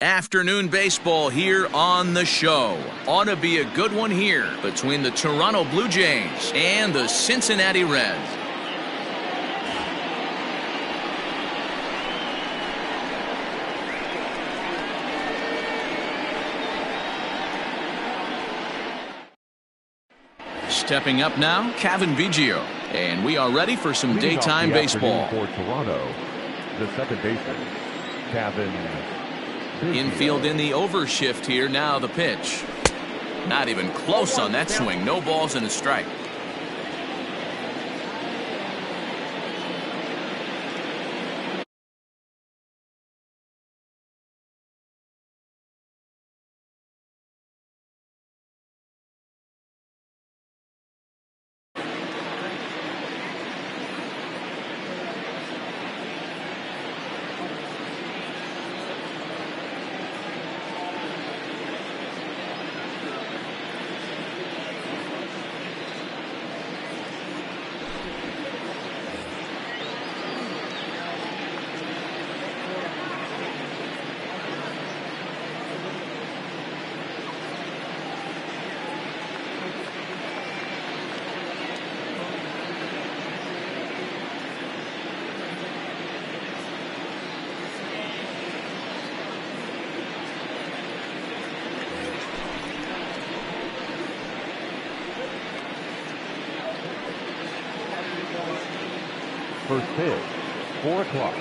Afternoon baseball here on the show. Ought to be a good one here between the Toronto Blue Jays and the Cincinnati Reds. Stepping up now, Kevin Biggio. And we are ready for some daytime baseball. For Toronto, the second baseman, Kevin Biggio. Infield in the overshift here. Now the pitch. Not even close on that swing. No balls and a strike. First pitch, 4 o'clock.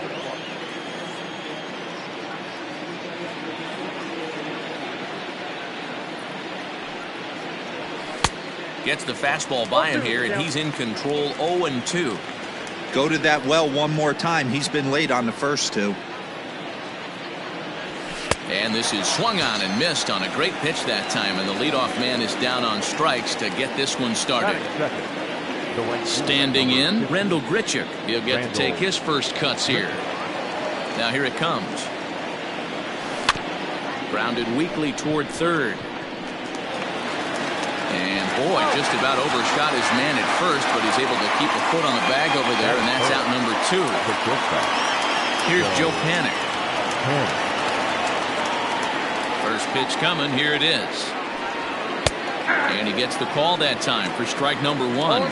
Gets the fastball by him here, and he's in control. 0-2. Go to that well one more time. He's been late on the first two. And this is swung on and missed on a great pitch that time, and the leadoff man is down on strikes to get this one started. Standing in, Rendell Grichuk. He'll get to take his first cuts here. Now here it comes. Grounded weakly toward third. And boy, just about overshot his man at first, but he's able to keep a foot on the bag over there, and that's out number 2. Here's Joe Panik. First pitch coming. Here it is. And he gets the call that time for strike number 1.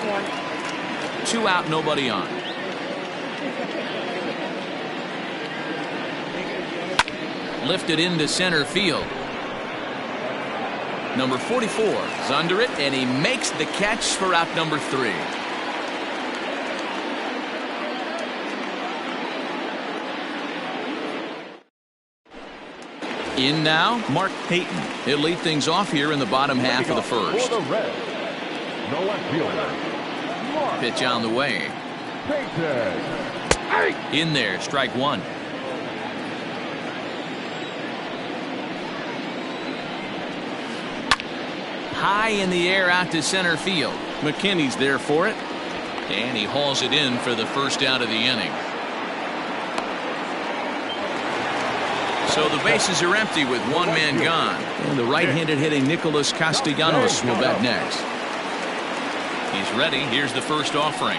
2 out, nobody on. Lifted into center field. Number 44 is under it, and he makes the catch for out number 3. In now, Mark Payton. He'll lead things off here in the bottom half of the first. Pitch on the way. In there, strike 1. High in the air out to center field. McKinney's there for it. And he hauls it in for the first out of the inning. So the bases are empty with one man gone. And the right-handed hitting Nicholas Castellanos will bat next. He's ready. Here's the first offering.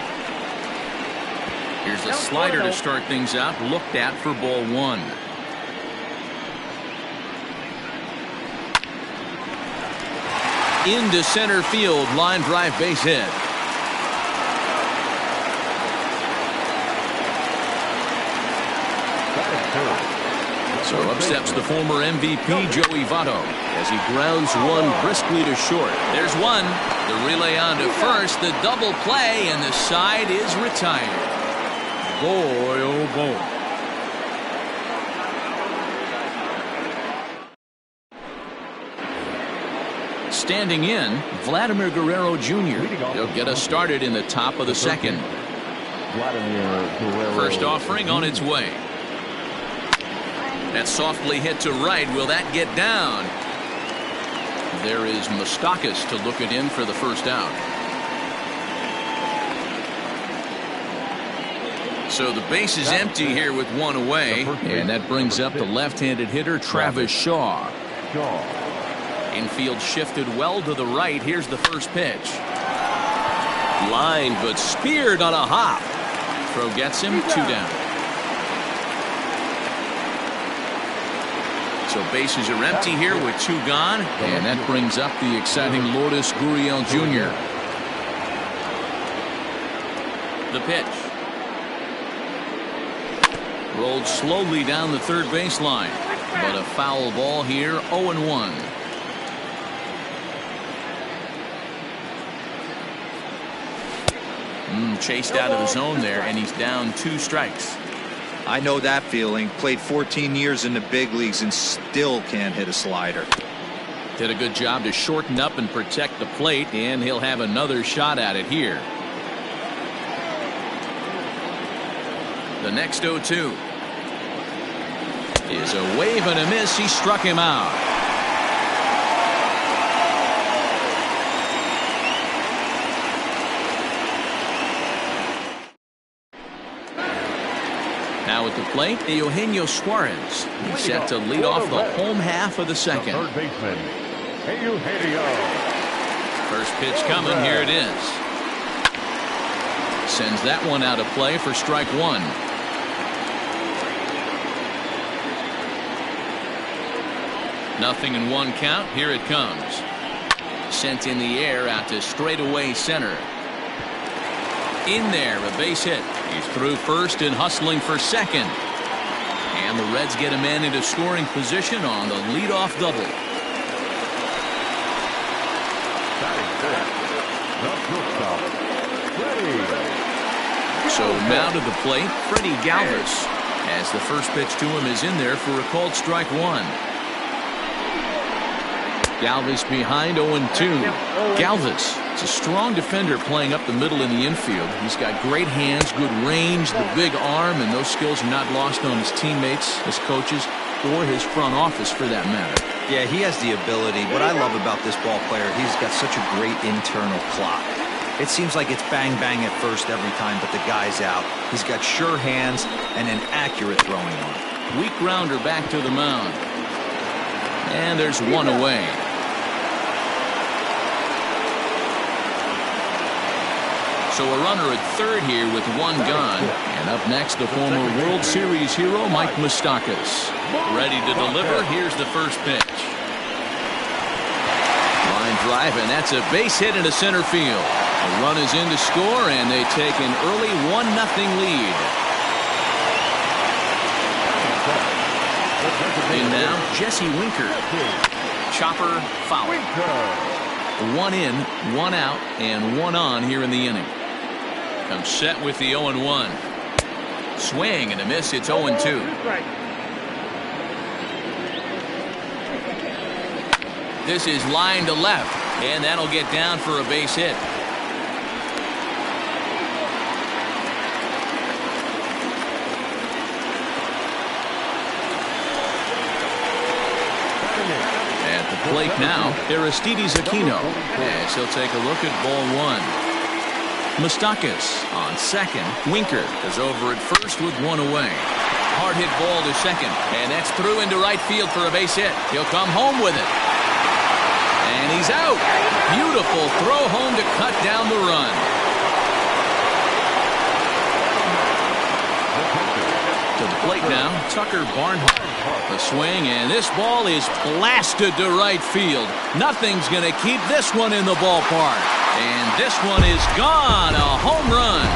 Here's a slider to start things out. Looked at for ball 1. Into center field. Line drive base hit. So up steps the former MVP Joey Votto as he grounds one briskly to short. There's one. The relay on to first. The double play, and the side is retired. Boy, oh boy. Standing in, Vladimir Guerrero Jr. He'll get us started in the top of the second. First offering on its way. That's softly hit to right. Will that get down? There is Moustakas to look it in for the first out. So the base is empty here with one away, and that brings up the left-handed hitter Travis Shaw. Infield shifted well to the right. Here's the first pitch. Line, but speared on a hop. Throw gets him, 2 down. So So bases are empty here with 2 gone. And that brings up the exciting Lourdes Gurriel Jr. The pitch. Rolled slowly down the third baseline. But a foul ball here, 0-1. Chased out of the zone there, and he's down 2 strikes. I know that feeling. Played 14 years in the big leagues and still can't hit a slider. Did a good job to shorten up and protect the plate, and he'll have another shot at it here. The next 0-2 is a wave and a miss. He struck him out. Now at the plate, Eugenio Suarez. He's set to lead off the home half of the second. Third baseman, Eugenio. First pitch coming. Here it is. Sends that one out of play for strike 1. Nothing in 1 count. Here it comes. Sent in the air out to straightaway center. In there, a base hit. He's through first and hustling for second. And the Reds get a man into scoring position on the leadoff double. So now to the plate, Freddie Galvis, as the first pitch to him is in there for a called strike 1. Galvis behind 0-2. Galvis is a strong defender playing up the middle in the infield. He's got great hands, good range, the big arm, and those skills are not lost on his teammates, his coaches, or his front office for that matter. Yeah, he has the ability. What I love about this ball player, he's got such a great internal clock. It seems like it's bang bang at first every time, but the guy's out. He's got sure hands and an accurate throwing arm. Weak grounder back to the mound. And there's one away. So a runner at third here with 1 gone. And up next, the former World Series hero, Mike Moustakas. Ready to deliver. Here's the first pitch. Line drive, and that's a base hit into center field. The run is in to score, and they take an early 1-0 lead. And now, Jesse Winker. Chopper foul. 1 in, 1 out, and 1 on here in the inning. Comes set with the 0-1. Swing and a miss. It's 0-2. This is line to left, and that'll get down for a base hit. At the plate now, Aristides Aquino, as he'll take a look at ball 1. Moustakas on second. Winker is over at first with 1 away. Hard hit ball to second, and that's through into right field for a base hit. He'll come home with it. And he's out. Beautiful throw home to cut down the run. To the plate now, Tucker Barnhart. The swing, and this ball is blasted to right field. Nothing's going to keep this one in the ballpark. And this one is gone. A home run.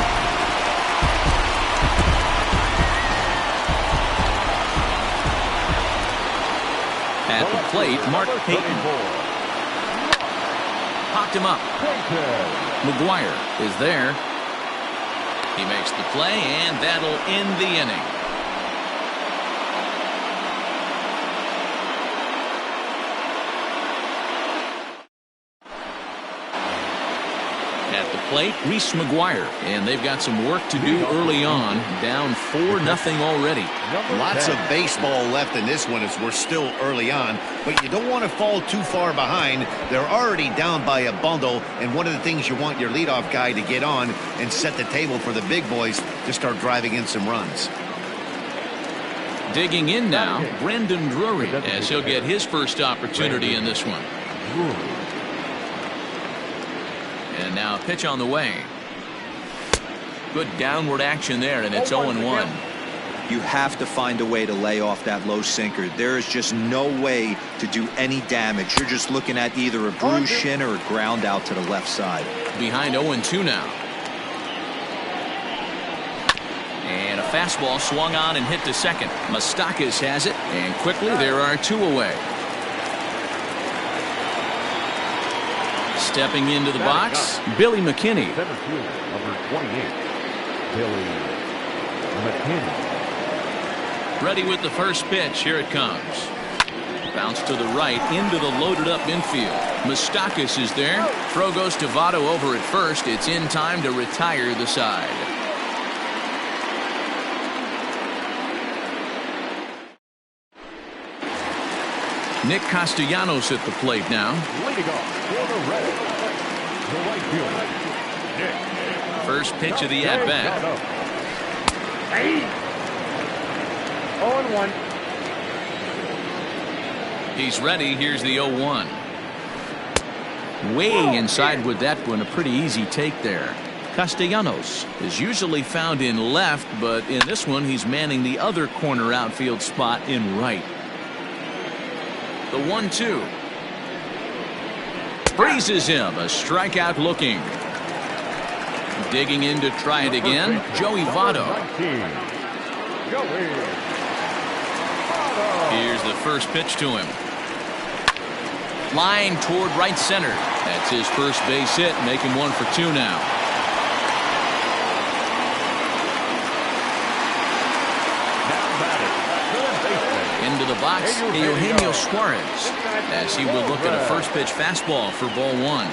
At the plate, Mark Payton. Popped him up. McGuire is there. He makes the play, and that'll end the inning. At the plate, Reese McGuire, and they've got some work to do early on. Down 4-0 already. Lots of baseball left in this one as we're still early on, but you don't want to fall too far behind. They're already down by a bundle, and one of the things you want your leadoff guy to get on and set the table for the big boys to start driving in some runs. Digging in now, Brandon Drury, as he'll get his first opportunity in this one. And now a pitch on the way. Good downward action there, and it's 0-1. You have to find a way to lay off that low sinker. There is just no way to do any damage. You're just looking at either a bruised shin or a ground out to the left side. Behind 0-2 now. And a fastball swung on and hit to second. Moustakas has it, and quickly there are 2 away. Stepping into the box, Billy McKinney. Center field, number 28, Billy McKinney. Ready with the first pitch. Here it comes. Bounce to the right into the loaded up infield. Moustakas is there. Throw goes to Votto over at first. It's in time to retire the side. Nick Castellanos at the plate now. Leading off for the Reds, the right fielder, Nick. First pitch of the at-bat. 0-1. He's ready. Here's the 0-1. Way inside with that one. A pretty easy take there. Castellanos is usually found in left, but in this one he's manning the other corner outfield spot in right. The 1-2. Freezes him. A strikeout looking. Digging in to try it again. Joey Votto. Here's the first pitch to him. Line toward right center. That's his first base hit. Make him 1 for 2 now. Into the box, Eugenio Suarez, as he will look at a first pitch fastball for ball 1.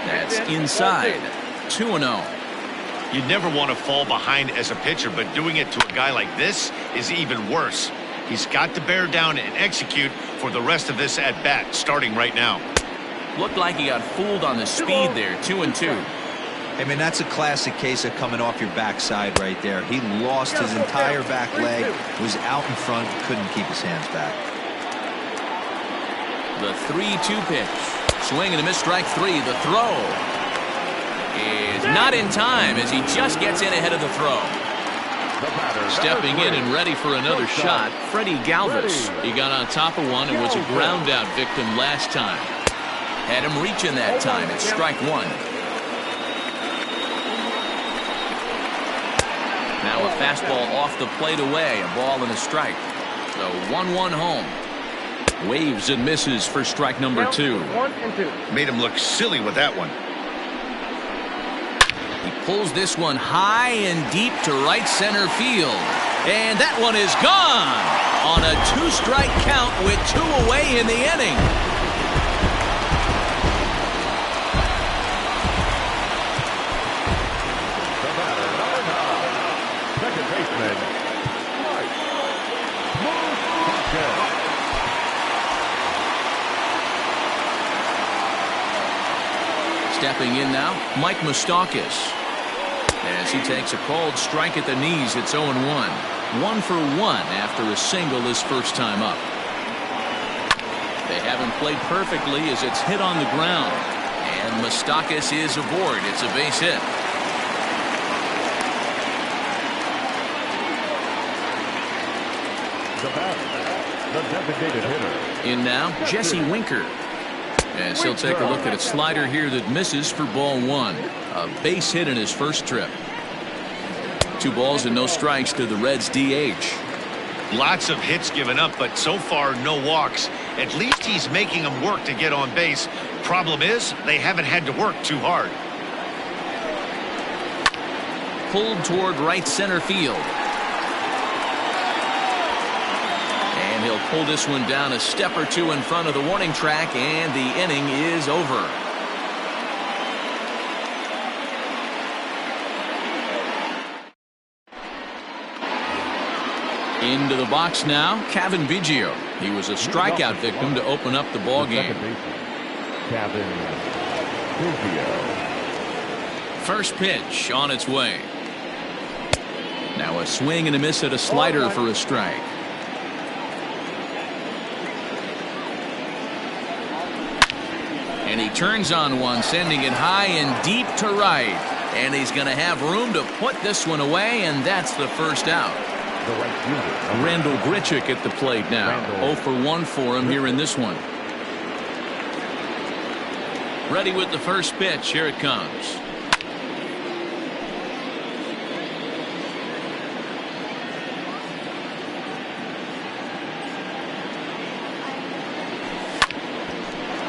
That's inside. 2-0. You never want to fall behind as a pitcher, but doing it to a guy like this is even worse. He's got to bear down and execute for the rest of this at bat, starting right now. Looked like he got fooled on the speed there. 2-2. I mean, that's a classic case of coming off your backside right there. He lost his entire back leg, was out in front, couldn't keep his hands back. The 3-2 pitch. Swing and a miss, strike 3. The throw is not in time as he just gets in ahead of the throw. Stepping in and ready for another shot, Freddie Galvis. He got on top of one and was a ground out victim last time. Had him reaching that time. It's strike 1. Now a fastball off the plate away. A ball and a strike. So 1-1 home. Waves and misses for strike number 2. 1-2. Made him look silly with that one. He pulls this one high and deep to right center field. And that one is gone on a 2-strike count with 2 away in the inning. Second baseman, Stepping in now, Mike Moustakas. As he takes a called strike at the knees, it's 0-1. 1 for 1 after a single his first time up. They haven't played perfectly as it's hit on the ground. And Moustakas is aboard. It's a base hit. the designated hitter. In now, Jesse Winker. As he'll take a look at a slider here that misses for ball 1. A base hit in his first trip. 2 balls and no strikes to the Reds DH. Lots of hits given up, but so far no walks. At least he's making them work to get on base. Problem is, they haven't had to work too hard. Pulled toward right center field. And he'll pull this one down a step or 2 in front of the warning track, and the inning is over. Into the box now, Cavan Biggio. He was a strikeout victim to open up the ball game. Cavan Biggio. First pitch on its way. Now a swing and a miss at a slider for a strike. And he turns on one, sending it high and deep to right. And he's going to have room to put this one away, and that's the first out. The right fielder, Randall Grichuk at the plate now. 0 for 1 for him here in this one. Ready with the first pitch. Here it comes.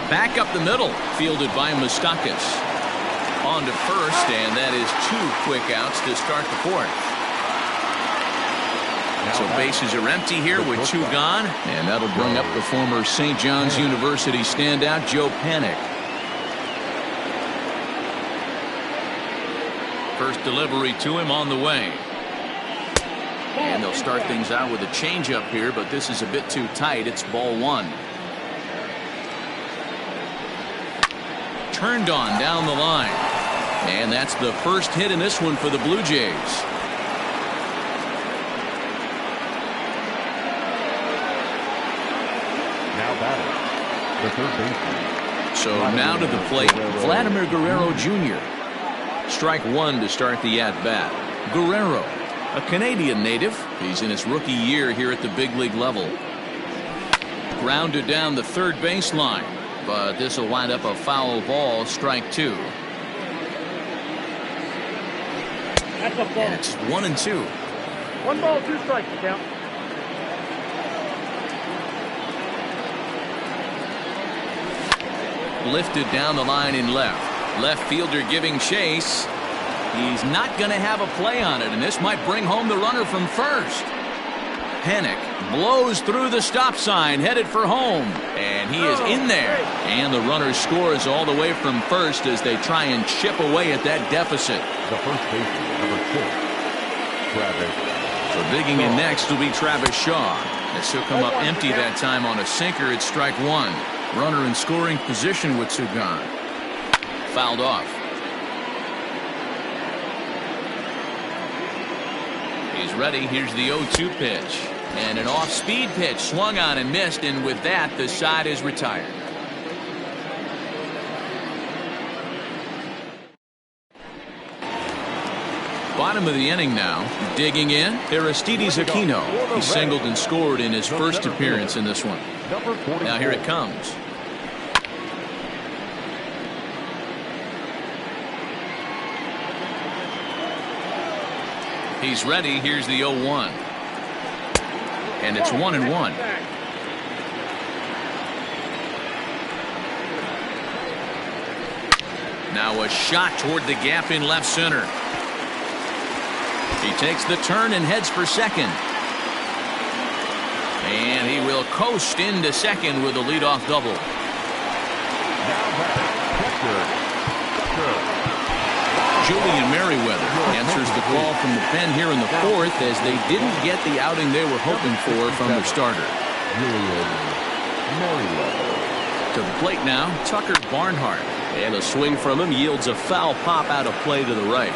Back up the middle, fielded by Moustakas. On to first, and that is 2 quick outs to start the fourth. So bases are empty here with 2 gone, and that'll bring up the former St. John's University standout Joe Panik. First delivery to him on the way. And they'll start things out with a changeup here, but this is a bit too tight. It's ball 1. Turned on down the line. And that's the first hit in this one for the Blue Jays. now batting, the third baseman. So now to the plate, Vladimir Guerrero Jr. Strike 1 to start the at-bat. Guerrero, a Canadian native. He's in his rookie year here at the big league level. Grounded down the third baseline, but this will wind up a foul ball. Strike 2. And it's 1-2. 1 ball, 2 strikes, count. Lifted down the line in left. Left fielder giving chase. He's not going to have a play on it, and this might bring home the runner from first. Panik blows through the stop sign, headed for home, and he is in there. And the runner scores all the way from first as they try and chip away at that deficit. The first baseman, number 6, Travis. So digging in next will be Travis Shaw. As he'll come up empty that time on a sinker. It's strike 1. Runner in scoring position with 2 gone. Fouled off. He's ready. Here's the 0-2 pitch. And an off-speed pitch swung on and missed, and with that the side is retired. Bottom of the inning now. Digging in, Aristides Aquino. He singled and scored in his first appearance in this one. Now here it comes. He's ready. Here's the 0-1. And it's 1-1. Now a shot toward the gap in left center. He takes the turn and heads for second. And he will coast into second with a leadoff double. Julian Merriweather answers the call from the pen here in the fourth as they didn't get the outing they were hoping for from their starter. Julian Merriweather. To the plate now, Tucker Barnhart. And a swing from him yields a foul pop out of play to the right.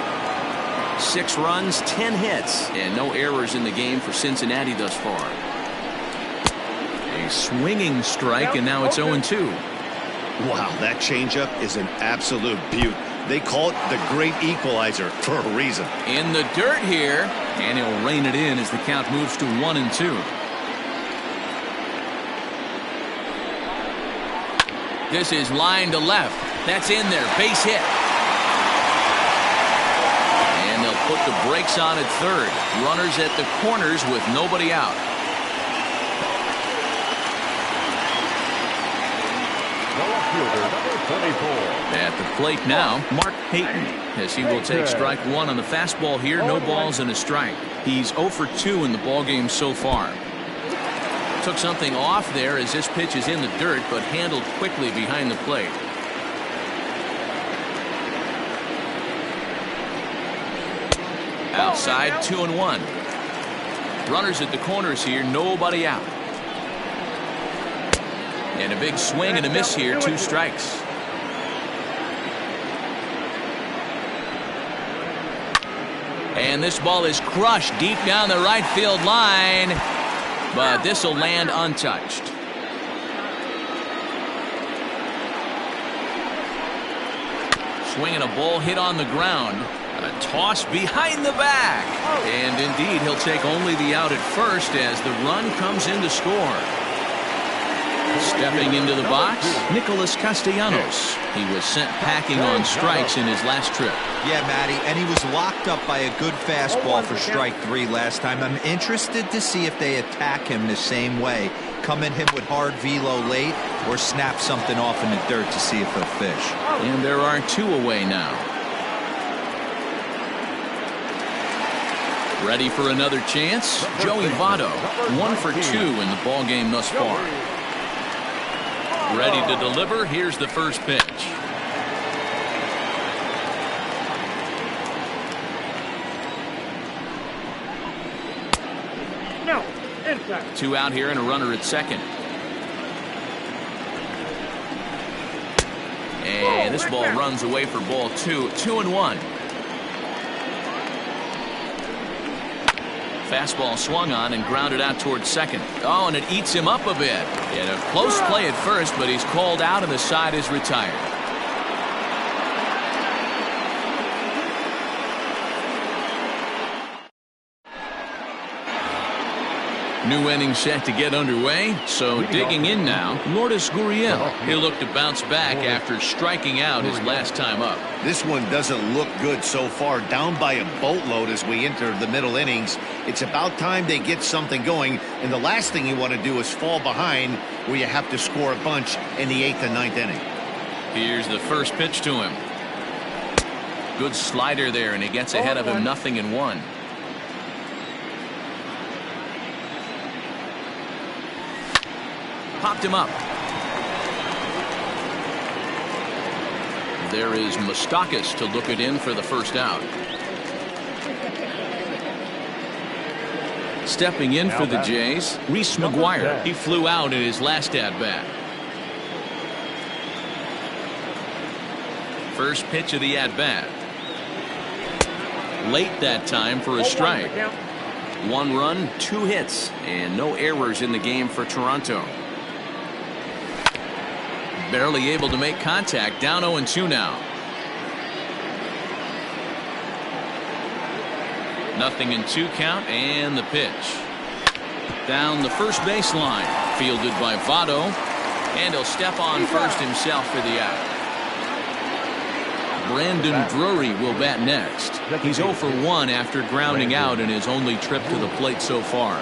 6 runs, 10 hits, and no errors in the game for Cincinnati thus far. A swinging strike, and now it's 0-2. Wow, that changeup is an absolute beaut. They call it the great equalizer for a reason. In the dirt here, and he'll rein it in as the count moves to 1-2. This is line to left. That's in there. Base hit. And they'll put the brakes on at third. Runners at the corners with nobody out. At the plate now, Mark Payton, as he will take strike 1 on the fastball here. No balls and a strike. He's 0 for 2 in the ballgame so far. Took something off there as this pitch is in the dirt, but handled quickly behind the plate. Outside, 2-1. Runners at the corners here, nobody out. And a big swing and a miss here, 2 strikes. And this ball is crushed deep down the right field line, but this will land untouched. swinging a ball hit on the ground. A toss behind the back. And indeed, he'll take only the out at first as the run comes in to score. Stepping into the box, Nicholas Castellanos. He was sent packing on strikes in his last trip. Yeah, Matty, and he was locked up by a good fastball for strike 3 last time. I'm interested to see if they attack him the same way. Come at him with hard velo late or snap something off in the dirt to see if he'll fish. And there are 2 away now. Ready for another chance? Joey Votto, 1 for 2 in the ballgame thus far. Ready to deliver. Here's the first pitch. No, inside. 2 out here and a runner at second. And this ball runs away for ball 2. 2-1. Fastball swung on and grounded out towards second. Oh, and it eats him up a bit. And a close play at first, but he's called out and the side is retired. New inning set to get underway. So digging in now, Lourdes Gurriel. He'll look to bounce back after striking out his last time up. This one doesn't look good so far. Down by a boatload as we enter the middle innings. It's about time they get something going. And the last thing you want to do is fall behind where you have to score a bunch in the 8th and 9th inning. Here's the first pitch to him. Good slider there, and he gets ahead of him 0-1. Popped him up. There is Moustakas to look it in for the first out. Stepping in for the Jays, Reese McGuire. He flew out in his last at-bat. First pitch of the at-bat. Late that time for a strike. 1 run, 2 hits, and no errors in the game for Toronto. Barely able to make contact. Down 0-2 now. 0-2 count, and the pitch. Down the first baseline. Fielded by Votto. And he'll step on first himself for the out. Brandon Drury will bat next. He's 0 for 1 after grounding out in his only trip to the plate so far.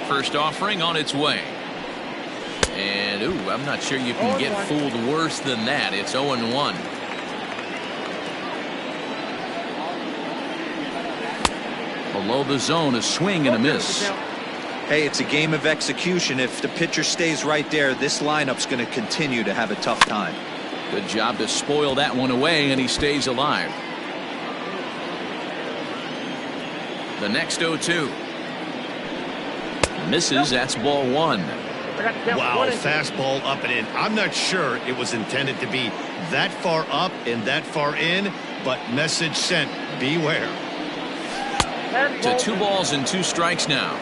First offering on its way. And, ooh, I'm not sure you can get fooled worse than that. It's 0-1. Below the zone, a swing and a miss. Hey, it's a game of execution. If the pitcher stays right there, this lineup's going to continue to have a tough time. Good job to spoil that one away, and he stays alive. The next 0-2. Misses. That's ball 1. Wow, fastball up and in. I'm not sure it was intended to be that far up and that far in, but message sent. Beware. To 2 balls and 2 strikes now.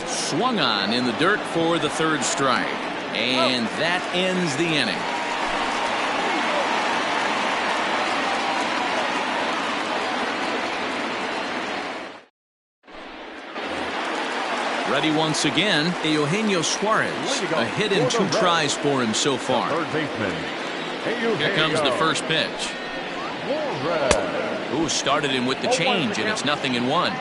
Swung on in the dirt for the 3rd strike. And that ends the inning. Ready once again, Eugenio Suarez. A hit in 2 tries for him so far. Here comes the first pitch. Ooh, started him with the change, and it's 0-1.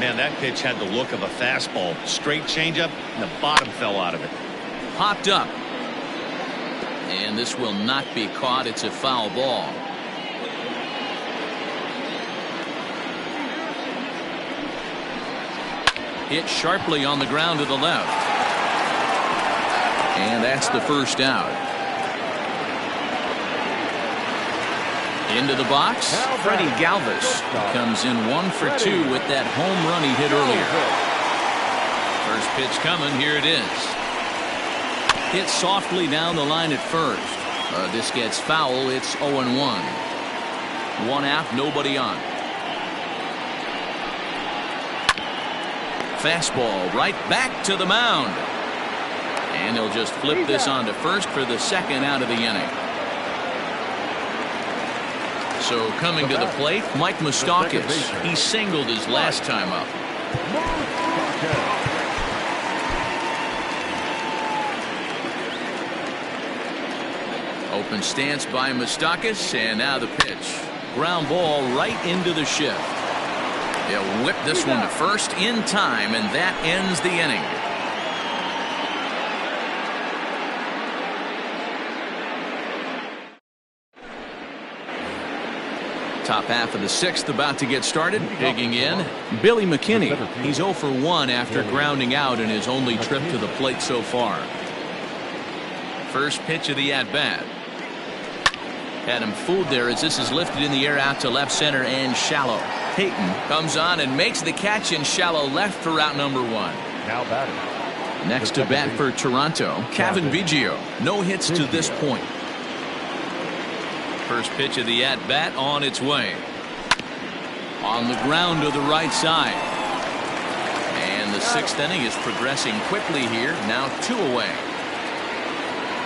Man, that pitch had the look of a fastball. Straight changeup, and the bottom fell out of it. Popped up. And this will not be caught. It's a foul ball. Hit sharply on the ground to the left. And that's the first out. Into the box, Freddie Galvis comes in 1 for 2 with that home run he hit earlier. First pitch coming. Here it is. Hit softly down the line at first. This gets foul. It's 0-1. 1 out, nobody on. Fastball right back to the mound. And they'll just flip this on to first for the second out of the inning. So coming to the plate, Mike Moustakas. He singled his last time up. Open stance by Moustakas, and now the pitch. Ground ball right into the shift. They'll whip this one to first in time, and that ends the inning. Top half of the sixth about to get started. Digging in, Billy McKinney. He's 0 for 1 after grounding out in his only trip to the plate so far. First pitch of the at-bat. Had him fooled there as this is lifted in the air out to left center and shallow. Payton comes on and makes the catch in shallow left for out number 1. Now batting. Next to bat for Toronto, Cavan Biggio. No hits to this point. First pitch of the at-bat on its way. On the ground to the right side. And the sixth inning is progressing quickly here. Now 2 away.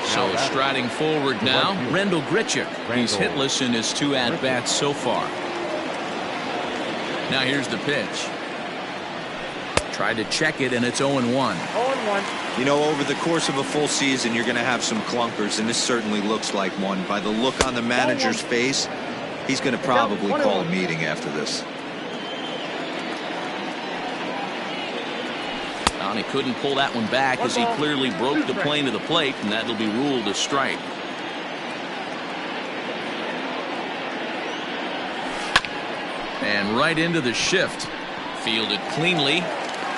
So striding forward now, Rendell Grichuk. He's hitless in his 2 at-bats so far. Now here's the pitch. Tried to check it, and it's 0-1. 0-1. You know, over the course of a full season, you're going to have some clunkers, and this certainly looks like one. By the look on the manager's face, he's going to probably call a meeting after this. And he couldn't pull that one back as he clearly broke the plane of the plate, and that'll be ruled a strike. And right into the shift. Fielded cleanly.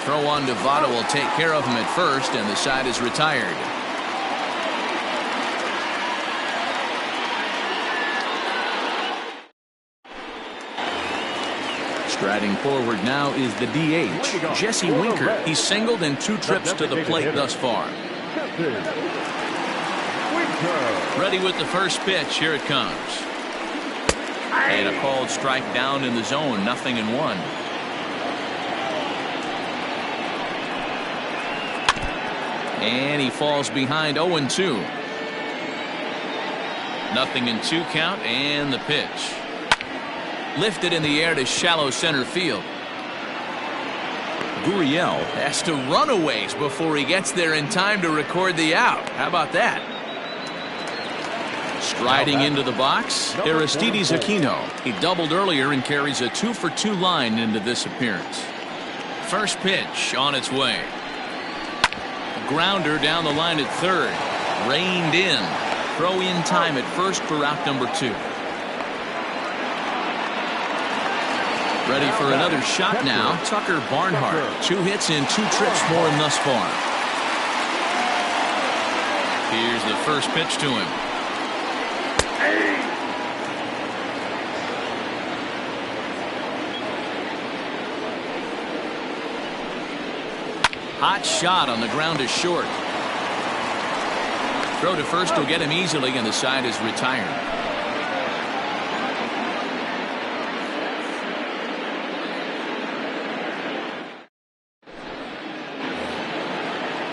Throw on to Votto will take care of him at first, and the side is retired. Striding forward now is the DH, Jesse Winker. He's singled in 2 trips to the plate thus far. Ready with the first pitch. Here it comes. And a called strike down in the zone. 0-1. And he falls behind 0-2. 0-2 count, and the pitch. Lifted in the air to shallow center field. Gurriel has to run a ways before he gets there in time to record the out. How about that? Striding into the box, Aristides Aquino. He doubled earlier and carries a 2-for-2 line into this appearance. First pitch on its way. Grounder down the line at third. Reined in. Throw in time at first for out number 2. Ready for another shot now. Tucker Barnhart. 2 hits in 2 trips for him thus far. Here's the first pitch to him. Hot shot on the ground is short. Throw to first will get him easily, and the side is retired.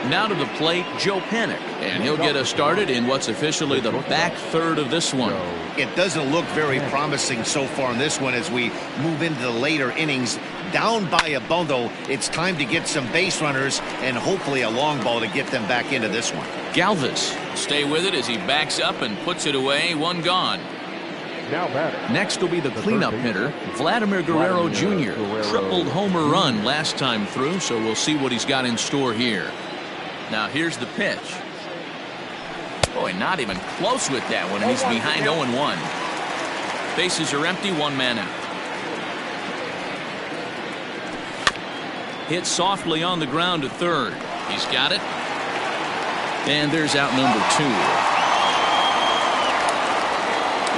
Now to the plate, Joe Panik, and he'll get us started in what's officially the back third of this one. It doesn't look very promising so far in this one as we move into the later innings. Down by a bundle, it's time to get some base runners and hopefully a long ball to get them back into this one. Galvis stay with it as he backs up and puts it away. 1 gone. Next will be the cleanup hitter, Vladimir Guerrero Jr. Tripled homer run last time through, so we'll see what he's got in store here. Now here's the pitch. Boy, not even close with that one. He's behind 0-1. Bases are empty, 1 man out. Hit softly on the ground to third. He's got it. And there's out number 2.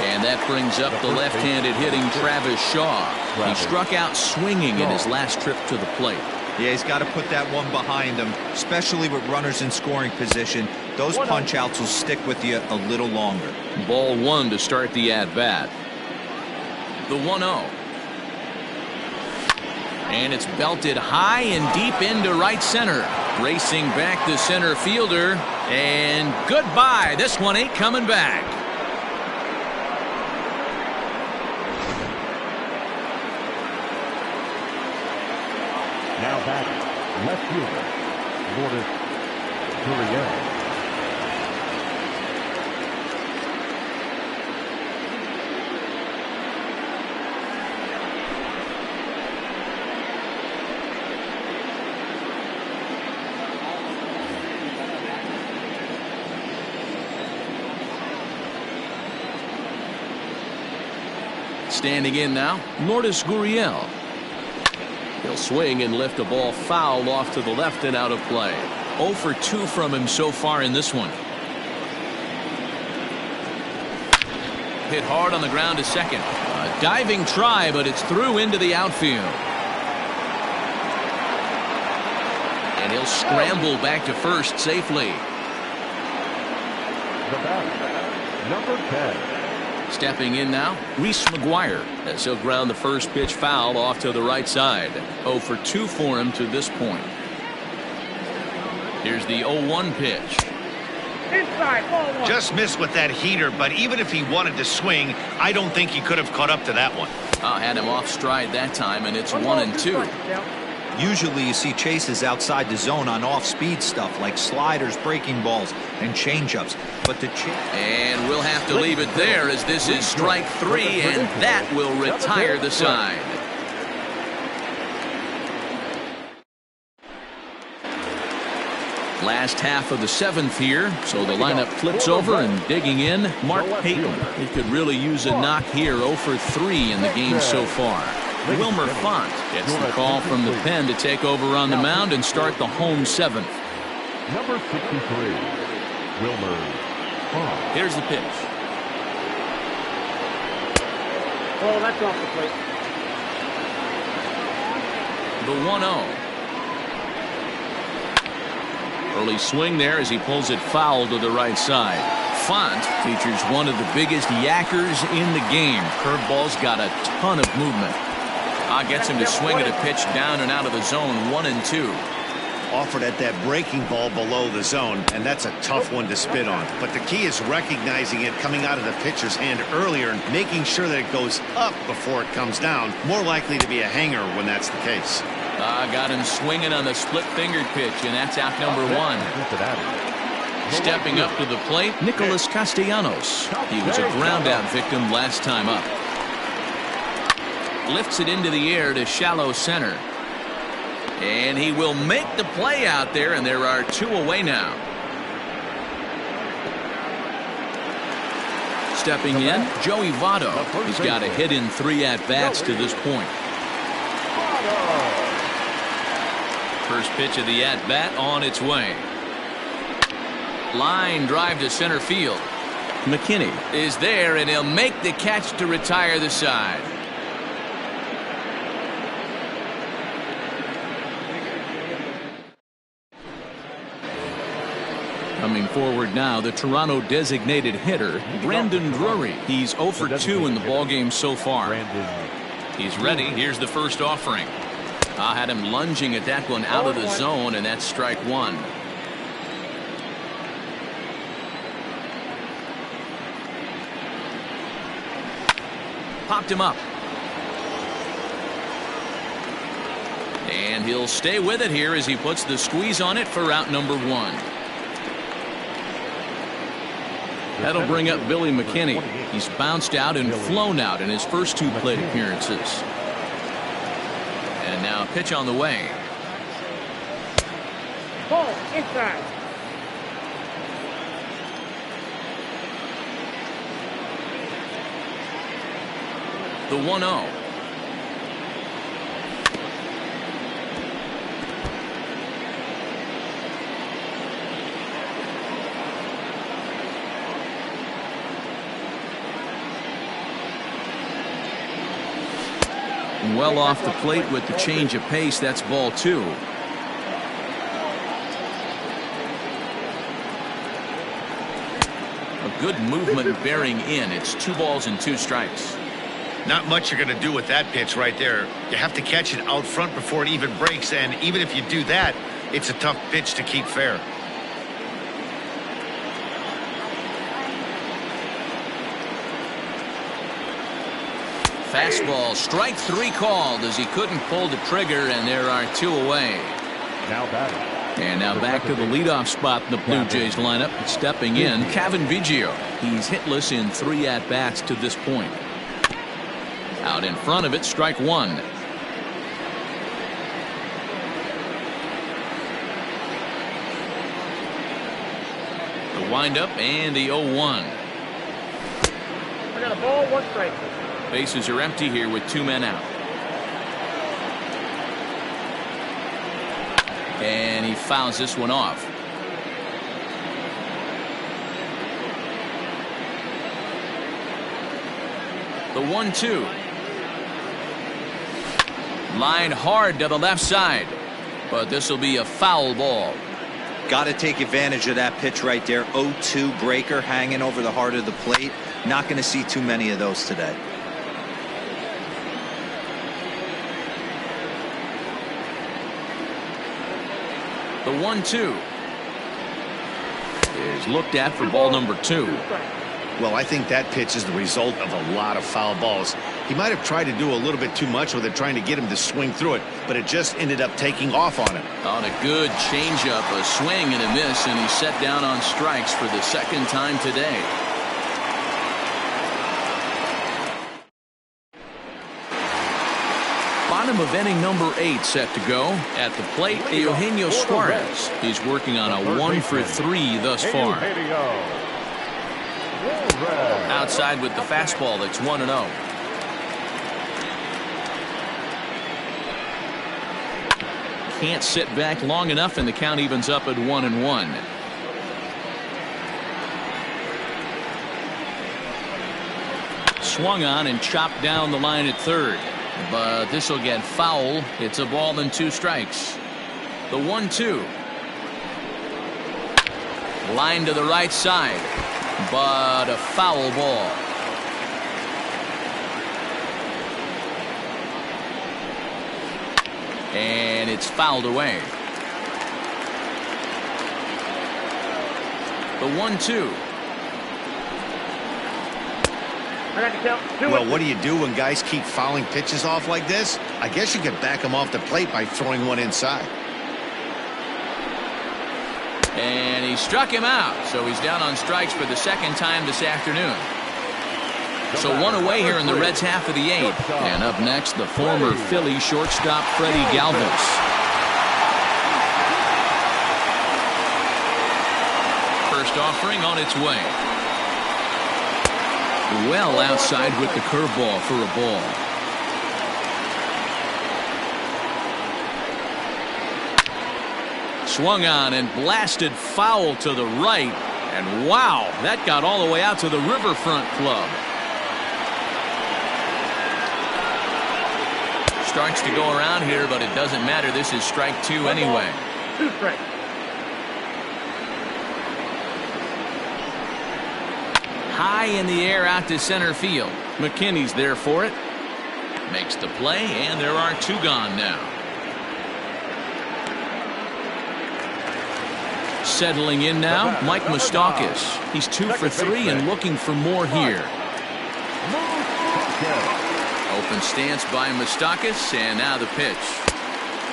And that brings up the left-handed hitting Travis Shaw. He struck out swinging in his last trip to the plate. Yeah, he's got to put that one behind him, especially with runners in scoring position. Those punch-outs will stick with you a little longer. Ball 1 to start the at-bat. The 1-0. And it's belted high and deep into right center. Racing back the center fielder. And goodbye. This one ain't coming back. Now back, left fielder, Lourdes Gurriel. Standing in now, Lourdes Gurriel. He'll swing and lift a ball foul off to the left and out of play. 0 for 2 from him so far in this one. Hit hard on the ground to second. A diving try, but it's through into the outfield. And he'll scramble back to first safely. The batter, number 10. Stepping in now, Reese McGuire, as he'll ground the first pitch foul off to the right side. 0 for 2 for him to this point. Here's the 0-1 pitch. Inside, ball one. Just missed with that heater, but even if he wanted to swing, I don't think he could have caught up to that one. Had him off stride that time, and it's 1-2. Usually you see chases outside the zone on off-speed stuff like sliders, breaking balls, and changeups. But the and we'll have to leave it there as this is strike 3, and that will retire the side. Last half of the 7th here, so the lineup flips over and digging in, Mark Payton. He could really use a knock here. 0 for 3 in the game so far. Wilmer Font gets the call from the pen to take over on the mound and start the home 7th. Number 63, Wilmer Font. Here's the pitch. Oh, that's off the plate. The 1-0. Early swing there as he pulls it foul to the right side. Font features one of the biggest yackers in the game. Curveball's got a ton of movement. Gets him to swing at a pitch down and out of the zone. 1-2. Offered at that breaking ball below the zone, and that's a tough one to spit on. But the key is recognizing it coming out of the pitcher's hand earlier and making sure that it goes up before it comes down. More likely to be a hanger when that's the case. Got him swinging on the split-fingered pitch, and that's out number 1. Stepping up to the plate, Nicholas Castellanos. He was a ground-out victim last time up. Lifts it into the air to shallow center. And he will make the play out there, and there are 2 away now. Stepping in, Joey Votto. He's got a hit in 3 at-bats to this point. First pitch of the at-bat on its way. Line drive to center field. McKinney is there, and he'll make the catch to retire the side. Coming forward now, the Toronto designated hitter, Brandon Drury. He's 0 for 2 in the ballgame so far. He's ready. Here's the first offering. Had him lunging at that one out of the zone, and that's strike 1. Popped him up. And he'll stay with it here as he puts the squeeze on it for out number 1. That'll bring up Billy McKinney. He's bounced out and flown out in his first 2 plate appearances. And now pitch on the way. Ball inside. The 1-0. Well off the plate with the change of pace. That's ball 2. A good movement bearing in. It's 2 balls and 2 strikes. Not much you're going to do with that pitch right there. You have to catch it out front before it even breaks, and even if you do that, it's a tough pitch to keep fair. Fastball, strike 3 called as he couldn't pull the trigger, and there are 2 away. Now batting. And now back to the leadoff spot in the Blue Jays lineup. Stepping in, Kevin Biggio. He's hitless in 3 at-bats to this point. Out in front of it, strike 1. The windup and the 0-1. I got a ball, 1 strike. Bases are empty here with 2 men out. And he fouls this one off. The 1-2. Line hard to the left side. But this will be a foul ball. Got to take advantage of that pitch right there. 0-2 breaker hanging over the heart of the plate. Not going to see too many of those today. The 1-2 is looked at for ball number 2. Well, I think that pitch is the result of a lot of foul balls. He might have tried to do a little bit too much with it, trying to get him to swing through it, but it just ended up taking off on him. On a good changeup, a swing and a miss, and he's set down on strikes for the 2nd time today. Bottom of inning number 8 set to go. At the plate, Eugenio Suarez. He's working on a 1 for 3 thus far. Outside with the fastball, that's 1-0. Can't sit back long enough, and the count evens up at 1-1. Swung on and chopped down the line at 3rd. But this will get foul. It's a ball and 2 strikes. The 1-2. Line to the right side. But a foul ball. And it's fouled away. The 1-2. Well, what do you do when guys keep fouling pitches off like this? I guess you could back them off the plate by throwing one inside. And he struck him out, so he's down on strikes for the 2nd time this afternoon. So 1 away here in the Reds' half of the 8th. And up next, the former Philly shortstop Freddie Galvis. First offering on its way. Well outside with the curveball for a ball. Swung on and blasted foul to the right. And wow, that got all the way out to the Riverfront Club. Starts to go around here, but it doesn't matter. This is strike 2 anyway. 2 strikes. High in the air out to center field. McKinney's there for it. Makes the play, and there are 2 gone now. Settling in now, Mike Moustakas. He's 2 for 3 and looking for more here. Open stance by Moustakas, and now the pitch.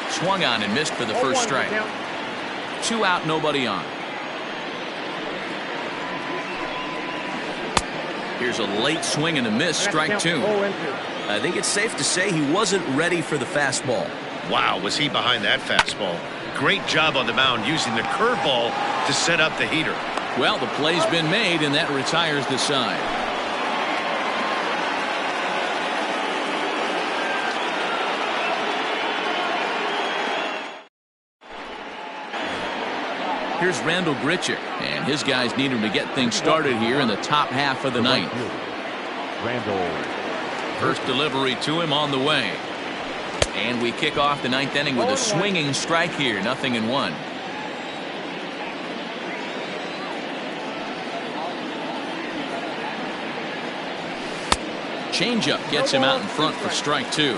Swung on and missed for the first strike. 2 out, nobody on. Here's a late swing and a miss, strike 2. I think it's safe to say he wasn't ready for the fastball. Wow, was he behind that fastball. Great job on the mound using the curveball to set up the heater. Well, the play's been made, and that retires the side. Here's Randall Grichuk, and his guys need him to get things started here in the top half of the 9th. First delivery to him on the way. And we kick off the 9th inning with a swinging strike here, 0-1. Changeup gets him out in front for strike 2.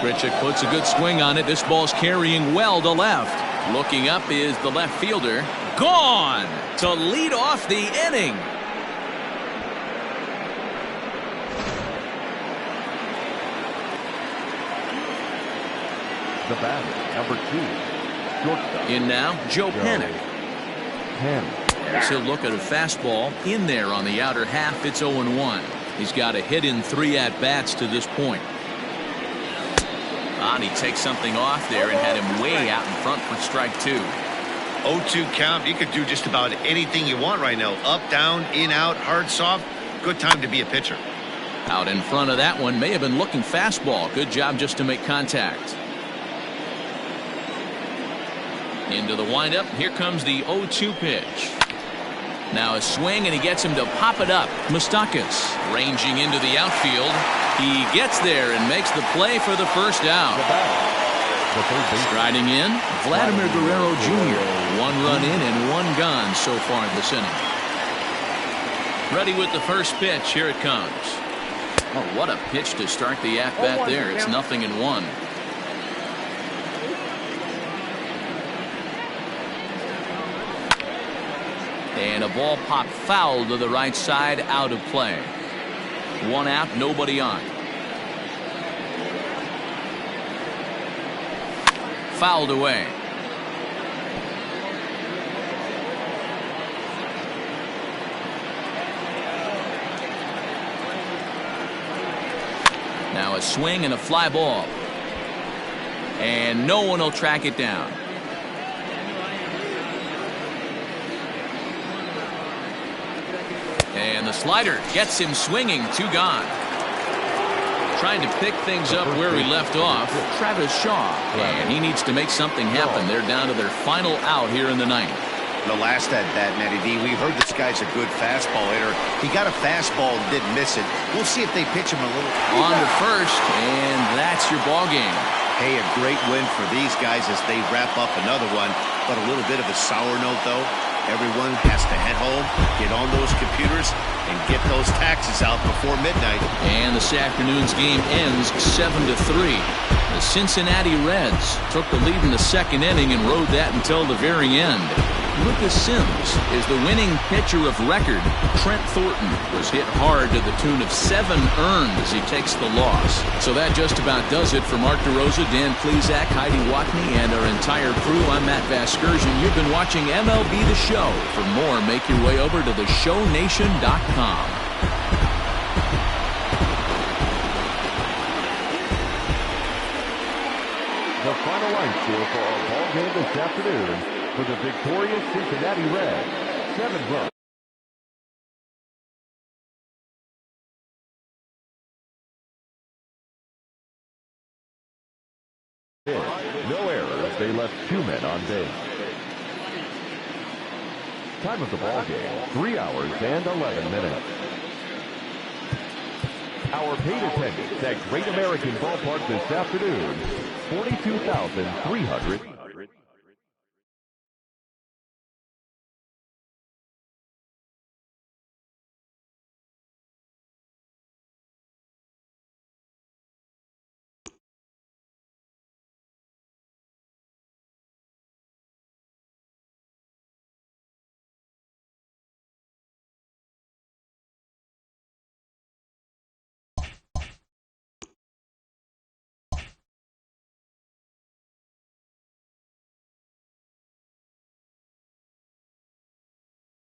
Grichuk puts a good swing on it. This ball's carrying well to left. Looking up is the left fielder. Gone to lead off the inning. The batter, number 2, shortstop. In now, Joe Panic. Panic. As he'll look at a fastball in there on the outer half. It's 0-1. He's got a hit in 3 at-bats to this point. And he takes something off there and had him way out in front for strike 2. 0-2 count. You could do just about anything you want right now. Up, down, in, out, hard, soft. Good time to be a pitcher. Out in front of that one, may have been looking fastball. Good job just to make contact. Into the windup. Here comes the 0-2 pitch. Now a swing, and he gets him to pop it up. Moustakas ranging into the outfield. He gets there and makes the play for the first out. Striding in, Vladimir Guerrero Jr. 1 run in and 1 gone so far this inning. Ready with the first pitch. Here it comes. Oh, what a pitch to start the at-bat there. It's 0-1. And a ball popped foul to the right side, out of play. 1 out, nobody on. Fouled away. Now a swing and a fly ball. And no one will track it down. And the slider gets him swinging. 2 gone. Trying to pick things up where he left off, Travis Shaw. And he needs to make something happen. They're down to their final out here in the 9th. The last at bat, Matty D, we heard this guy's a good fastball hitter. He got a fastball and didn't miss it. We'll see if they pitch him a little. On to first, and that's your ball game. Hey, a great win for these guys as they wrap up another one. But a little bit of a sour note, though. Everyone has to head home, get on those computers, and get those taxes out before midnight. And this afternoon's game ends 7-3. The Cincinnati Reds took the lead in the 2nd inning and rode that until the very end. Lucas Sims is the winning pitcher of record. Trent Thornton was hit hard to the tune of 7 earned as he takes the loss. So that just about does it for Mark DeRosa, Dan Plesac, Heidi Watney, and our entire crew. I'm Matt Vasgersian. You've been watching MLB The Show. For more, make your way over to theshownation.com. The final line score for our ball game this afternoon for the victorious Cincinnati Reds. 7 runs. No errors. They left 2 men on base. Time of the ball game, 3 hours and 11 minutes. Our paid attendance at Great American Ballpark this afternoon, 42,300.